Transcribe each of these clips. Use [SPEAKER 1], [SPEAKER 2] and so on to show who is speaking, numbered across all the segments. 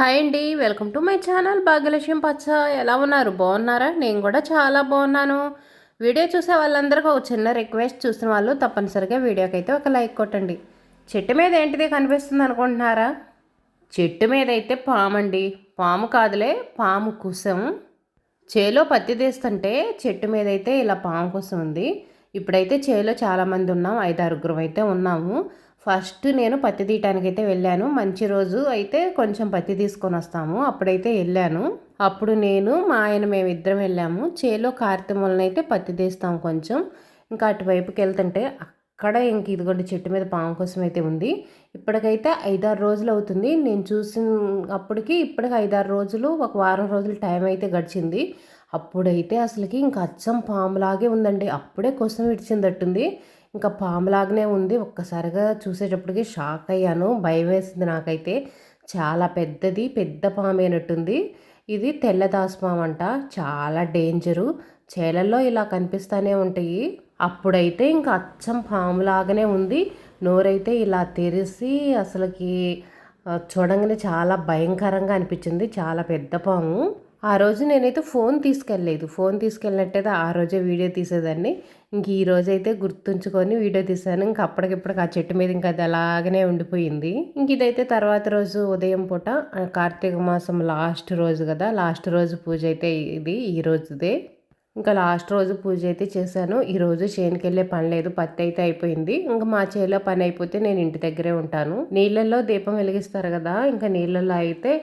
[SPEAKER 1] Hi అండి, welcome to my channel భాగ్యలక్ష్యం పచ్చ. ఎలా ఉన్నారు? బాగున్నారా? నేను కూడా చాలా బాగున్నాను. వీడియో చూసే వాళ్ళందరికీ ఒక చిన్న రిక్వెస్ట్, చూసిన వాళ్ళు తప్పనిసరిగా వీడియోకి అయితే ఒక లైక్ కొట్టండి. చెట్టు మీద ఏంటిది కనిపిస్తుంది అనుకుంటున్నారా? చెట్టు మీద అయితే పాము అండి. పాము కాదులే, పాము కుసం. చేలో పత్తి తీస్తుంటే చెట్టు మీద అయితే ఇలా పాము కుసం ఉంది. ఇప్పుడైతే చేలో చాలామంది ఉన్నాం, 5-6 అయితే ఉన్నాము. ఫస్ట్ నేను పత్తి తీయటానికి అయితే వెళ్ళాను. మంచి రోజు అయితే కొంచెం పత్తి తీసుకొని వస్తాము, అప్పుడైతే వెళ్ళాను. అప్పుడు నేను మా ఆయన మేమిద్దరం వెళ్ళాము. చేలో కార్తెమూలనైతే పత్తి తీస్తాం కొంచెం. ఇంకా అటువైపుకి వెళ్తుంటే అక్కడ ఇంక ఇదిగోండి చెట్టు మీద పాము కోసం అయితే ఉంది. ఇప్పటికైతే 5-6 రోజులు అవుతుంది నేను చూసిన అప్పటికి. ఇప్పటికి 5-6 రోజులు, ఒక వారం రోజులు టైం అయితే గడిచింది. అప్పుడైతే అసలుకి ఇంకా అచ్చం పాములాగే ఉందండి. అప్పుడే కోసం విడిచిందట్టుంది, ఇంకా పాములాగానే ఉంది. ఒక్కసారిగా చూసేటప్పటికి షాక్ అయ్యాను, భయం వేసింది నాకైతే. చాలా పెద్దది, పెద్ద పాము అయినట్టుంది. ఇది తెల్ల దాసుపాము అంట, చాలా డేంజరు. చేలల్లో ఇలా కనిపిస్తూనే ఉంటాయి. అప్పుడైతే ఇంకా అచ్చం పాములాగానే ఉంది. నోరైతే ఇలా తెరిసి అసలుకి చూడంగానే చాలా భయంకరంగా అనిపించింది. చాలా పెద్ద పాము. ఆ రోజు నేనైతే ఫోన్ తీసుకెళ్ళలేదు. ఫోన్ తీసుకెళ్ళినట్టయితే ఆ రోజే వీడియో తీసేదాన్ని. ఇంక ఈ రోజైతే గుర్తుంచుకొని వీడియో తీశాను. ఇంక అప్పటికిప్పటికి ఆ చెట్టు మీద ఇంకా అది అలాగనే ఉండిపోయింది. ఇంక ఇదైతే తర్వాత రోజు ఉదయం పూట, కార్తీక మాసం లాస్ట్ రోజు కదా, లాస్ట్ రోజు పూజ అయితే ఇది ఈ రోజుదే. ఇంకా లాస్ట్ రోజు పూజ అయితే చేశాను. ఈరోజు చేనుకి వెళ్ళే పని లేదు, పత్తి అయితే అయిపోయింది. ఇంకా మా చేలో పని అయిపోతే నేను ఇంటి దగ్గరే ఉంటాను. నీళ్ళల్లో దీపం వెలిగిస్తారు కదా, ఇంకా నీళ్ళల్లో అయితే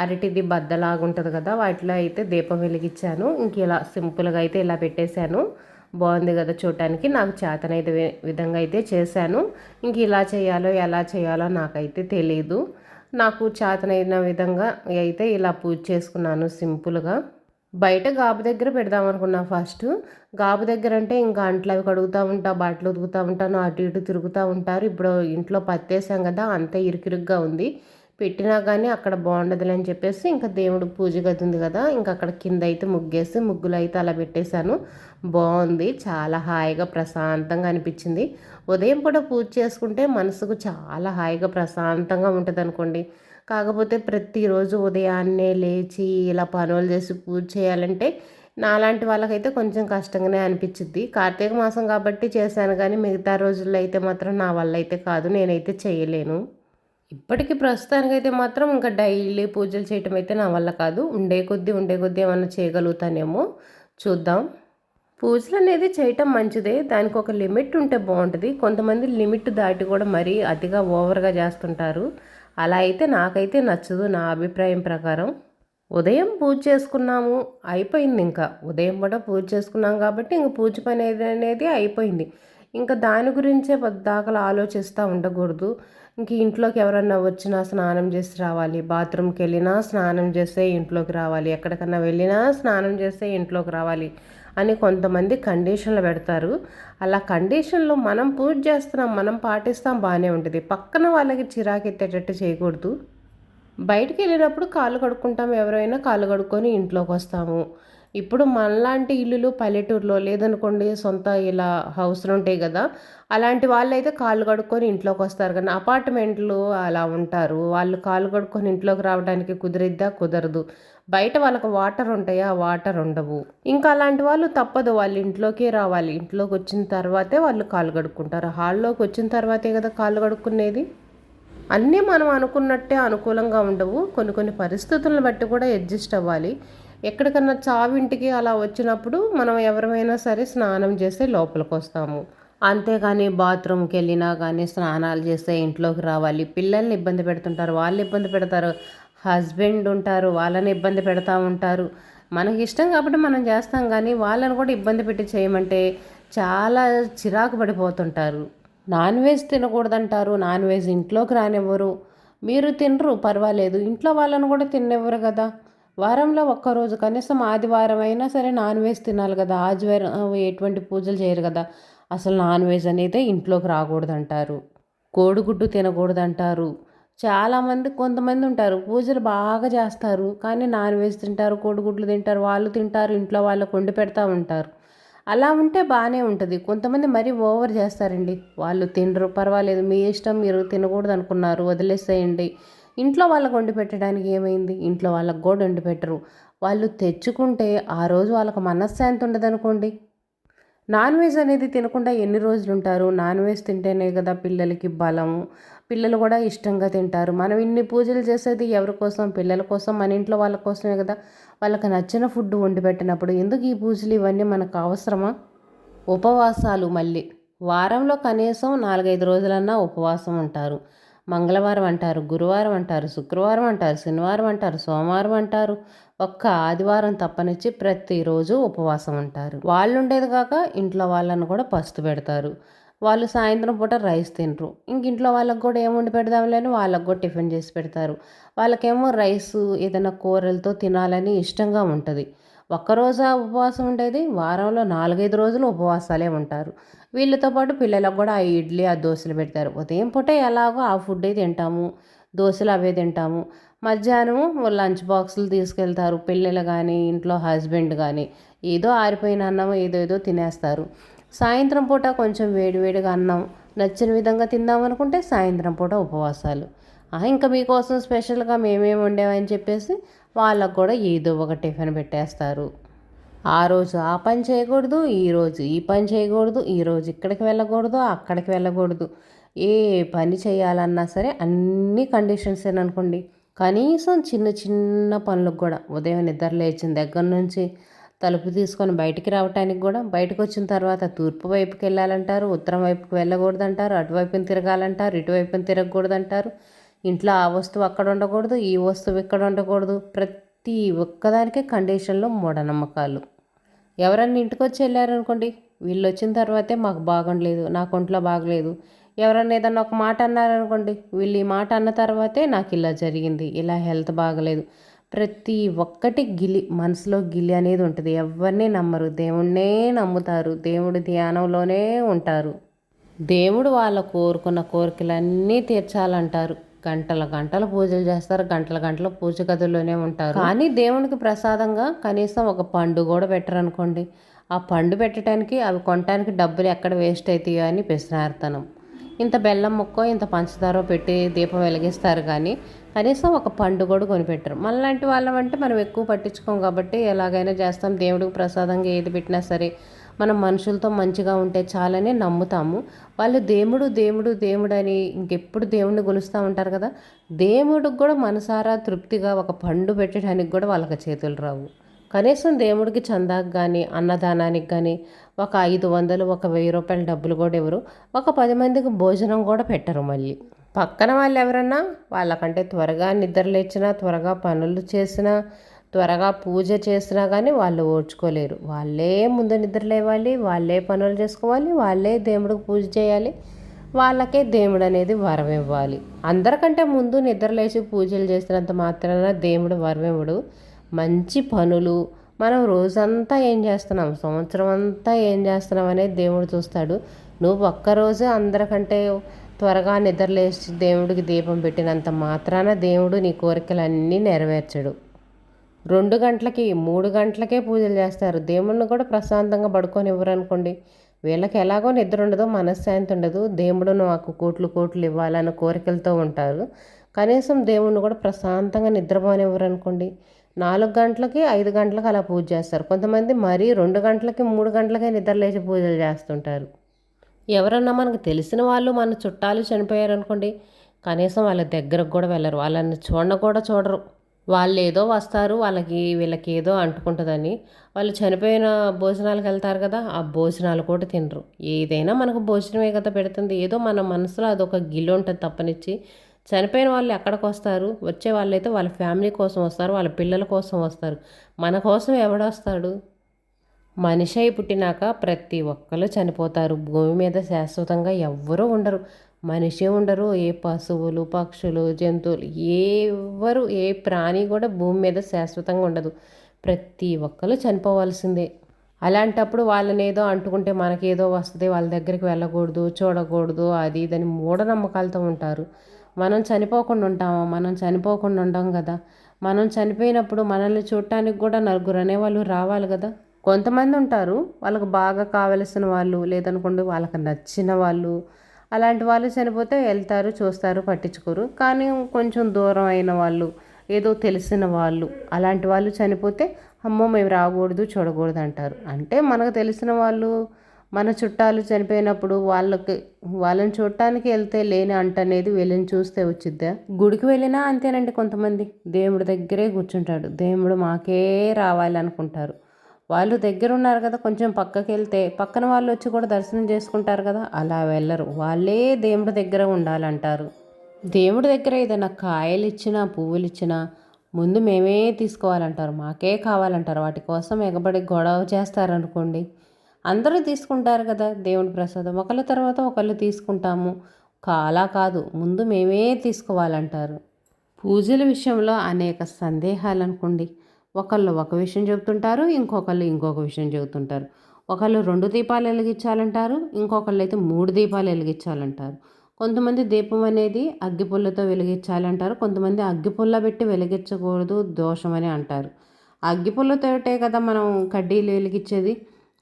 [SPEAKER 1] అరటిది బద్దలాగా ఉంటుంది కదా, వాటిలో అయితే దీపం వెలిగించాను. ఇంక ఇలా సింపుల్గా అయితే ఇలా పెట్టేశాను. బాగుంది కదా చూడటానికి. నాకు చేతనైతే విధంగా అయితే చేశాను. ఇంక ఇలా చేయాలో ఎలా చేయాలో నాకైతే తెలీదు. నాకు చేతనైన విధంగా అయితే ఇలా పూజ చేసుకున్నాను సింపుల్గా. బయట గాబు దగ్గర పెడదాం అనుకున్నా ఫస్ట్. గాబు దగ్గర అంటే ఇంకా అంట్లు అవి కడుగుతూ ఉంటా, బట్టలు ఉతుకుతూ ఉంటాను, అటు ఇటు తిరుగుతూ ఉంటారు. ఇప్పుడు ఇంట్లో పత్తేసాం కదా, అంతా ఇరుకిరుగ్గా ఉంది. పెట్టినా కానీ అక్కడ బాగుండదులే అని చెప్పేసి ఇంకా దేవుడు పూజ గది ఉంది కదా, ఇంకా అక్కడ కింద అయితే ముగ్గేసి ముగ్గులు అయితే అలా పెట్టేశాను. బాగుంది, చాలా హాయిగా ప్రశాంతంగా అనిపించింది. ఉదయం పూట పూజ చేసుకుంటే మనసుకు చాలా హాయిగా ప్రశాంతంగా ఉంటుంది అనుకోండి. కాకపోతే ప్రతిరోజు ఉదయాన్నే లేచి ఇలా పనులు చేసి పూజ చేయాలంటే నాలాంటి వాళ్ళకైతే కొంచెం కష్టంగానే అనిపించింది. కార్తీక మాసం కాబట్టి చేశాను, కానీ మిగతా రోజుల్లో అయితే మాత్రం నా వల్ల అయితే కాదు, నేనైతే చేయలేను. ఇప్పటికీ ప్రస్తుతానికైతే మాత్రం ఇంకా డైలీ పూజలు చేయటం అయితే నా వల్ల కాదు. ఉండే కొద్దీ ఏమన్నా చేయగలుగుతానేమో, చూద్దాం. పూజలు అనేది చేయటం మంచిదే, దానికి ఒక లిమిట్ ఉంటే బాగుంటుంది. కొంతమంది లిమిట్ దాటి కూడా మరీ అతిగా ఓవర్గా చేస్తుంటారు. అలా అయితే నాకైతే నచ్చదు, నా అభిప్రాయం ప్రకారం. ఉదయం పూజ చేసుకున్నాము, అయిపోయింది. ఇంకా ఉదయం కూడా పూజ చేసుకున్నాం కాబట్టి ఇంక పూజ పని అనేది అయిపోయింది. ఇంకా దాని గురించే పద్దాకలు ఆలోచిస్తూ ఉండకూడదు. ఇంక ఇంట్లోకి ఎవరన్నా వచ్చినా స్నానం చేసి రావాలి, బాత్రూమ్కి వెళ్ళినా స్నానం చేస్తే ఇంట్లోకి రావాలి, ఎక్కడికన్నా వెళ్ళినా స్నానం చేస్తే ఇంట్లోకి రావాలి అని కొంతమంది కండిషన్లు పెడతారు. అలా కండిషన్లు మనం పూజ చేస్తున్నాం, మనం పాటిస్తాం, బాగానే ఉంటుంది. పక్కన వాళ్ళకి చిరాకెత్తేటట్టు చేయకూడదు. బయటికి వెళ్ళినప్పుడు కాళ్ళు కడుక్కుంటాం, ఎవరైనా కాళ్ళు కడుక్కొని ఇంట్లోకి వస్తాము. ఇప్పుడు మనలాంటి ఇల్లులు పల్లెటూరులో లేదనుకోండి, సొంత ఇలా హౌస్లు ఉంటాయి కదా, అలాంటి వాళ్ళైతే కాళ్ళు కడుక్కొని ఇంట్లోకి వస్తారు. కానీ అపార్ట్మెంట్లు అలా ఉంటారు, వాళ్ళు కాళ్ళు కడుక్కొని ఇంట్లోకి రావడానికి కుదిరిద్దా? కుదరదు. బయట వాళ్ళకి వాటర్ ఉంటాయా? వాటర్ ఉండవు. ఇంకా అలాంటి వాళ్ళు తప్పదు, వాళ్ళు ఇంట్లోకే రావాలి. ఇంట్లోకి వచ్చిన తర్వాతే వాళ్ళు కాళ్ళు కడుక్కుంటారు. హాల్లోకి వచ్చిన తర్వాతే కదా కాళ్ళు కడుక్కునేది. అన్నీ మనం అనుకున్నట్టే అనుకూలంగా ఉండవు, కొన్ని కొన్ని పరిస్థితులను బట్టి కూడా అడ్జస్ట్ అవ్వాలి. ఎక్కడికన్నా చావింటికి అలా వచ్చినప్పుడు మనం ఎవరైనా సరే స్నానం చేస్తే లోపలికి వస్తాము, అంతేగాని బాత్రూమ్కి వెళ్ళినా కానీ స్నానాలు చేస్తే ఇంట్లోకి రావాలి. పిల్లల్ని ఇబ్బంది పెడుతుంటారు, వాళ్ళు ఇబ్బంది పెడతారు, హస్బెండ్ ఉంటారు, వాళ్ళని ఇబ్బంది పెడతా ఉంటారు. మనకి ఇష్టం కాబట్టి మనం చేస్తాం, కానీ వాళ్ళని కూడా ఇబ్బంది పెట్టి చేయమంటే చాలా చిరాకు పడిపోతుంటారు. నాన్ వెజ్ తినకూడదంటారు, నాన్ వెజ్ ఇంట్లోకి రానివ్వరు. మీరు తినరు పర్వాలేదు, ఇంట్లో వాళ్ళని కూడా తిననివ్వరు కదా. వారంలో ఒక్కరోజు కనీసం ఆదివారం అయినా సరే నాన్ వెజ్ తినాలి కదా. ఆదివారం ఎటువంటి పూజలు చేయరు కదా. అసలు నాన్ వెజ్ అనేది ఇంట్లోకి రాకూడదంటారు, కోడిగుడ్డు తినకూడదంటారు. చాలామంది కొంతమంది ఉంటారు పూజలు బాగా చేస్తారు, కానీ నాన్ వెజ్ తింటారు, కోడిగుడ్లు తింటారు, వాళ్ళు తింటారు, ఇంట్లో వాళ్ళకు వండి పెడతా ఉంటారు. అలా ఉంటే బాగానే ఉంటుంది. కొంతమంది మరీ ఓవర్ చేస్తారండి, వాళ్ళు తినరు పర్వాలేదు, మీ ఇష్టం, మీరు తినకూడదు అనుకున్నారు వదిలేసేయండి, ఇంట్లో వాళ్ళకు వండి పెట్టడానికి ఏమైంది? ఇంట్లో వాళ్ళకు కూడా వండి పెట్టరు. వాళ్ళు తెచ్చుకుంటే ఆ రోజు వాళ్ళకి మనశ్శాంతి ఉండదనుకోండి. నాన్ వెజ్ అనేది తినకుండా ఎన్ని రోజులుంటారు? నాన్ వెజ్ తింటేనే కదా పిల్లలకి బలము. పిల్లలు కూడా ఇష్టంగా తింటారు. మనం ఇన్ని పూజలు చేసేది ఎవరి కోసం? పిల్లల కోసం, మన ఇంట్లో వాళ్ళ కోసమే కదా! వాళ్ళకి నచ్చిన ఫుడ్ వండి పెట్టినప్పుడు ఎందుకు ఈ పూజలు ఇవన్నీ మనకు అవసరమా? ఉపవాసాలు మళ్ళీ. వారంలో కనీసం 4, 5 రోజులన్నా ఉపవాసం ఉంటారు. మంగళవారం అంటారు, గురువారం అంటారు, శుక్రవారం అంటారు, శనివారం అంటారు, సోమవారం అంటారు. ఒక్క ఆదివారం తప్పనిచ్చి ప్రతిరోజు ఉపవాసం ఉంటారు. వాళ్ళుండేది కాక ఇంట్లో వాళ్ళను కూడా పస్తు పెడతారు. వాళ్ళు సాయంత్రం పూట రైస్ తినరు. ఇంక ఇంట్లో వాళ్ళకి కూడా ఏం వండి పెడదాంలే అని వాళ్ళకి కూడా టిఫిన్ చేసి పెడతారు. వాళ్ళకేమో రైసు ఏదైనా కూరలతో తినాలని ఇష్టంగా ఉంటుంది. ఒక్కరోజా ఉపవాసం ఉండేది? వారంలో 4, 5 రోజులు ఉపవాసాలే ఉంటారు. వీళ్ళతో పాటు పిల్లలకు కూడా ఆ ఇడ్లీ, ఆ దోశలు పెడతారు. ఉదయం పూట ఎలాగో ఆ ఫుడ్డే తింటాము. దోశలు అవే తింటాము. మధ్యాహ్నము లంచ్ బాక్సులు తీసుకెళ్తారు. పిల్లలు కానీ, ఇంట్లో హస్బెండ్ కానీ ఏదో ఆరిపోయిన అన్నం ఏదో తినేస్తారు. సాయంత్రం పూట కొంచెం వేడివేడిగా అన్నం నచ్చిన విధంగా తిందామనుకుంటే సాయంత్రం పూట ఉపవాసాలు. ఇంకా మీకోసం స్పెషల్గా మేమేమి వండామని చెప్పేసి వాళ్ళకు కూడా ఏదో ఒక టిఫిన్ పెట్టేస్తారు. ఆ రోజు ఆ పని చేయకూడదు, ఈరోజు ఈ పని చేయకూడదు, ఈరోజు ఇక్కడికి వెళ్ళకూడదు, అక్కడికి వెళ్ళకూడదు. ఏ పని చేయాలన్నా సరే అన్ని కండిషన్స్ అనుకోండి. కనీసం చిన్న చిన్న పనులకు కూడా ఉదయం నిద్ర లేచిన దగ్గర నుంచి తలుపు తీసుకొని బయటికి రావటానికి కూడా బయటకు వచ్చిన తర్వాత తూర్పు వైపుకి వెళ్ళాలంటారు, ఉత్తరం వైపుకి వెళ్ళకూడదంటారు, అటువైపున తిరగాలంటారు, ఇటువైపున తిరగకూడదంటారు. ఇంట్లో ఆ వస్తువు అక్కడ ఉండకూడదు, ఈ వస్తువు ఇక్కడ ఉండకూడదు. ప్రతి ఒక్కదానికే కండిషన్లో మూఢనమ్మకాలు. ఎవరన్నా ఇంటికి వచ్చి వెళ్ళారనుకోండి, వీళ్ళు వచ్చిన తర్వాతే మాకు బాగుండలేదు, నాకు ఒంట్లో బాగలేదు. ఎవరన్నా ఏదన్నా ఒక మాట అన్నారనుకోండి, వీళ్ళు ఈ మాట అన్న తర్వాతే నాకు ఇలా జరిగింది, ఇలా హెల్త్ బాగలేదు. ప్రతి ఒక్కటి మనసులో గిలి అనేది ఉంటుంది. ఎవరిని నమ్మరు, దేవుణ్ణే నమ్ముతారు, దేవుడి ధ్యానంలోనే ఉంటారు. దేవుడు వాళ్ళ కోరుకున్న కోరికలన్నీ తీర్చాలంటారు. గంటల గంటల పూజలు చేస్తారు, గంటల గంటల పూజ గదుల్లోనే ఉంటారు. కానీ దేవునికి ప్రసాదంగా కనీసం ఒక పండు కూడా పెట్టరు అనుకోండి. ఆ పండు పెట్టడానికి అవి కొనడానికి డబ్బులు ఎక్కడ వేస్ట్ అవుతాయో అని పిసినారుతనం. ఇంత బెల్లం ముక్కో ఇంత పంచదారో పెట్టి దీపం వెలిగిస్తారు కానీ కనీసం ఒక పండు కూడా కొనిపెట్టరు. మనలాంటి వాళ్ళమంటే మనం ఎక్కువ పట్టించుకోం కాబట్టి ఎలాగైనా చేస్తాం. దేవుడికి ప్రసాదంగా ఏది పెట్టినా సరే మనం మనుషులతో మంచిగా ఉంటే చాలని నమ్ముతాము. వాళ్ళు దేవుడు దేవుడు దేవుడు అని ఇంకెప్పుడు దేవుడిని కొలుస్తూ ఉంటారు కదా. దేవుడికి కూడా మనసారా తృప్తిగా ఒక పండు పెట్టడానికి కూడా వాళ్ళకి చేతులు రావు. కనీసం దేవుడికి చందాకు కానీ అన్నదానానికి కానీ ఒక 500 ఒక 1000 రూపాయల డబ్బులు కూడా ఎవరు ఒక 10 మందికి భోజనం కూడా పెట్టరు. మళ్ళీ పక్కన వాళ్ళు ఎవరన్నా వాళ్ళకంటే త్వరగా నిద్ర లేచినా, త్వరగా పనులు చేసినా, త్వరగా పూజ చేసినా కానీ వాళ్ళు ఓర్చుకోలేరు. వాళ్ళే ముందు నిద్ర లేవాలి, వాళ్ళే పనులు చేసుకోవాలి, వాళ్ళే దేవుడికి పూజ చేయాలి, వాళ్ళకే దేవుడు అనేది వరం ఇవ్వాలి. అందరికంటే ముందు నిద్ర లేచి పూజలు చేసినంత మాత్రాన దేవుడు వరం ఇవ్వడు. మంచి పనులు మనం రోజంతా ఏం చేస్తున్నాం, సంవత్సరం అంతా ఏం చేస్తున్నాం అనేది దేవుడు చూస్తాడు. నువ్వు ఒక్కరోజు అందరికంటే త్వరగా నిద్రలేసి దేవుడికి దీపం పెట్టినంత మాత్రాన దేవుడు నీ కోరికలన్నీ నెరవేర్చడు. 2 గంటలకి 3 గంటలకే పూజలు చేస్తారు. దేవుణ్ణి కూడా ప్రశాంతంగా పడుకొని ఇవ్వరనుకోండి. వీళ్ళకి ఎలాగో నిద్ర ఉండదు, మనశ్శాంతి ఉండదు. దేవుడు నాకు కోట్లు కోట్లు ఇవ్వాలన్న కోరికలతో ఉంటారు. కనీసం దేవుణ్ణి కూడా ప్రశాంతంగా నిద్రపోనివ్వరనుకోండి. 4 గంటలకి 5 గంటలకు అలా పూజ చేస్తారు. కొంతమంది మరీ 2 గంటలకి 3 గంటలకే నిద్రలేచి పూజలు చేస్తుంటారు. ఎవరన్నా మనకు తెలిసిన వాళ్ళు మన చుట్టాలు చనిపోయారనుకోండి, కనీసం వాళ్ళ దగ్గరకు కూడా వెళ్ళరు, వాళ్ళని కూడా చూడరు. వాళ్ళు ఏదో వస్తారు, వీళ్ళకి ఏదో అంటుకుంటుందని వాళ్ళు చనిపోయిన భోజనాలకు వెళ్తారు కదా, ఆ భోజనాలు కూడా తినరు. ఏదైనా మనకు భోజనమే కదా పెడుతుంది. ఏదో మన మనసులో అదొక గిల్లు ఉంటుంది తప్పనిచ్చి. చనిపోయిన వాళ్ళు ఎక్కడికి వస్తారు? వచ్చే వాళ్ళైతే వాళ్ళ ఫ్యామిలీ కోసం వస్తారు, వాళ్ళ పిల్లల కోసం వస్తారు. మన కోసం ఎవడొస్తాడు? మనిషి అయి పుట్టినాక ప్రతి ఒక్కరు చనిపోతారు. భూమి మీద శాశ్వతంగా ఎవ్వరూ ఉండరు. మనిషి ఉండరు, ఏ పశువులు, పక్షులు, జంతువులు ఎవరు ఏ ప్రాణి కూడా భూమి మీద శాశ్వతంగా ఉండదు. ప్రతి ఒక్కరు చనిపోవాల్సిందే. అలాంటప్పుడు వాళ్ళని ఏదో అంటుకుంటే మనకేదో వస్తుంది, వాళ్ళ దగ్గరికి వెళ్ళకూడదు, చూడకూడదు, అది ఇదని మూఢనమ్మకాలతో ఉంటారు. మనం చనిపోకుండా ఉంటామా? మనం చనిపోకుండా ఉంటాం కదా. మనం చనిపోయినప్పుడు మనల్ని చూడటానికి కూడా నలుగురు అనేవాళ్ళు రావాలి కదా. కొంతమంది ఉంటారు, వాళ్ళకు బాగా కావలసిన వాళ్ళు లేదనుకోండి, వాళ్ళకి నచ్చిన వాళ్ళు అలాంటి వాళ్ళు చనిపోతే వెళ్తారు, చూస్తారు, పట్టించుకోరు. కానీ కొంచెం దూరం అయిన వాళ్ళు, ఏదో తెలిసిన వాళ్ళు, అలాంటి వాళ్ళు చనిపోతే అమ్మో మేము రాకూడదు, చూడకూడదు అంటారు. అంటే మనకు తెలిసిన వాళ్ళు, మన చుట్టాలు చనిపోయినప్పుడు వాళ్ళని చూడటానికి వెళ్తే లేని అంట అనేది వీళ్ళని చూస్తే వచ్చిద్దా? గుడికి వెళ్ళినా అంతేనండి. కొంతమంది దేవుడి దగ్గరే కూర్చుంటాడు, దేవుడు మాకే రావాలనుకుంటారు. వాళ్ళు దగ్గర ఉన్నారు కదా, కొంచెం పక్కకి వెళ్తే పక్కన వాళ్ళు వచ్చి కూడా దర్శనం చేసుకుంటారు కదా, అలా వెళ్ళరు. వాళ్ళే దేవుడి దగ్గర ఉండాలంటారు. దేవుడి దగ్గర ఏదైనా కాయలు ఇచ్చినా, పువ్వులు ఇచ్చినా ముందు మేమే తీసుకోవాలంటారు, మాకే కావాలంటారు. వాటి కోసం ఎగబడి గొడవ చేస్తారనుకోండి, అందరూ తీసుకుంటారు కదా దేవుడి ప్రసాదం, ఒకళ్ళ తర్వాత ఒకళ్ళు తీసుకుంటాము. అలా కాదు, ముందు మేమే తీసుకోవాలంటారు. పూజల విషయంలో అనేక సందేహాలు అనుకోండి. ఒకళ్ళు ఒక విషయం చెబుతుంటారు, ఇంకొకళ్ళు ఇంకొక విషయం చెబుతుంటారు. ఒకళ్ళు 2 దీపాలు వెలిగించాలంటారు, ఇంకొకళ్ళు అయితే 3 దీపాలు వెలిగించాలంటారు. కొంతమంది దీపం అనేది అగ్గిపుల్లతో వెలిగించాలంటారు, కొంతమంది అగ్గిపుల్ల పెట్టి వెలిగించకూడదు, దోషమని అంటారు. అగ్గిపుల్లతోటే కదా మనం కడ్డీలు వెలిగించేది,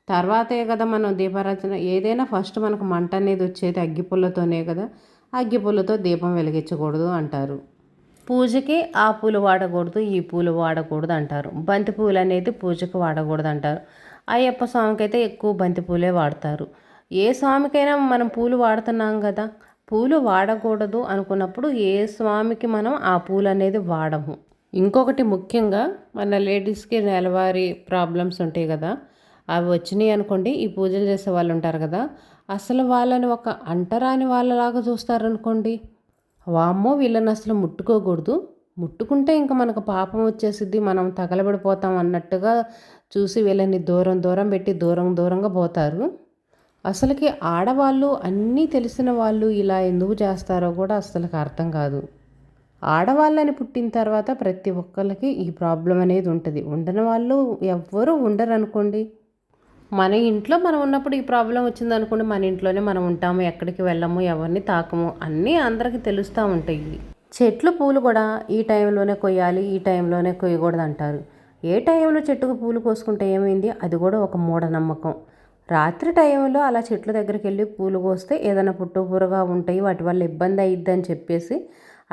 [SPEAKER 1] తర్వాతే కదా మనం దీపారాధన. ఏదైనా ఫస్ట్ మనకు మంట అనేది వచ్చేది అగ్గిపుల్లతోనే కదా, అగ్గిపుల్లతో దీపం వెలిగించకూడదు అంటారు. పూజకి ఆ పూలు వాడకూడదు, ఈ పూలు వాడకూడదు అంటారు. బంతి పూలు అనేది పూజకు వాడకూడదు అంటారు. అయ్యప్ప స్వామికి అయితే ఎక్కువ బంతి పూలే వాడతారు. ఏ స్వామికైనా మనం పూలు వాడుతున్నాం కదా, పూలు వాడకూడదు అనుకున్నప్పుడు ఏ స్వామికి మనం ఆ పూలు అనేది వాడము. ఇంకొకటి ముఖ్యంగా మన లేడీస్కి నెలవారీ ప్రాబ్లమ్స్ ఉంటాయి కదా, అవి వచ్చినాయి అనుకోండి, ఈ పూజలు చేసే వాళ్ళు ఉంటారు కదా, అసలు వాళ్ళని ఒక అంటరాని వాళ్ళలాగా చూస్తారనుకోండి. వామ్మో వీళ్ళని అసలు ముట్టుకోకూడదు, ముట్టుకుంటే ఇంకా మనకు పాపం వచ్చేసిద్ది, మనం తగలబడిపోతాం అన్నట్టుగా చూసి వీళ్ళని దూరం దూరం పెట్టి దూరం దూరంగా పోతారు. అసలుకి ఆడవాళ్ళు అన్నీ తెలిసిన వాళ్ళు ఇలా ఎందుకు చేస్తారో కూడా అసలుకి అర్థం కాదు. ఆడవాళ్ళని పుట్టిన తర్వాత ప్రతి ఒక్కరికి ఈ ప్రాబ్లం అనేది ఉంటుంది. ఉండని వాళ్ళు ఎవ్వరూ ఉండరు అనుకోండి. మన ఇంట్లో మనం ఉన్నప్పుడు ఈ ప్రాబ్లం వచ్చిందనుకోండి, మన ఇంట్లోనే మనం ఉంటాము, ఎక్కడికి వెళ్ళము, ఎవరిని తాకము, అన్నీ అందరికీ తెలుస్తూ ఉంటాయి. చెట్లు పూలు కూడా ఈ టైంలోనే కొయ్యాలి, ఈ టైంలోనే కొయ్యకూడదు అంటారు. ఏ టైంలో చెట్టుకు పూలు కోసుకుంటే ఏమైంది, అది కూడా ఒక మూఢనమ్మకం. రాత్రి టైంలో అలా చెట్ల దగ్గరికి వెళ్ళి పూలు కోస్తే ఏదైనా పుట్టుపురుగా ఉంటాయి, వాటి వల్ల ఇబ్బంది అయ్యిద్ది అని చెప్పేసి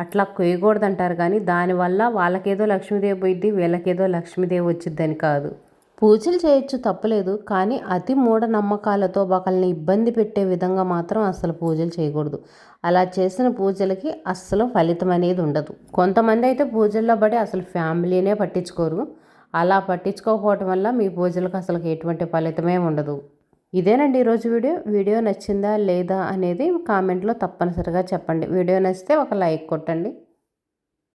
[SPEAKER 1] అట్లా కొయ్యకూడదు అంటారు. కానీ దానివల్ల వాళ్ళకేదో లక్ష్మీదేవి పోయిద్ది, వీళ్ళకేదో లక్ష్మీదేవి వచ్చిద్దని కాదు. పూజలు చేయొచ్చు, తప్పలేదు. కానీ అతి మూఢనమ్మకాలతో ఒకళ్ళని ఇబ్బంది పెట్టే విధంగా మాత్రం అస్సలు పూజలు చేయకూడదు. అలా చేసిన పూజలకి అస్సలు ఫలితం అనేది ఉండదు. కొంతమంది అయితే పూజల్లో పడి అసలు ఫ్యామిలీనే పట్టించుకోరు. అలా పట్టించుకోకపోవటం వల్ల మీ పూజలకు అసలు ఎటువంటి ఫలితమే ఉండదు. ఇదేనండి ఈరోజు వీడియో నచ్చిందా లేదా అనేది కామెంట్లో తప్పనిసరిగా చెప్పండి. వీడియో నచ్చితే ఒక లైక్ కొట్టండి.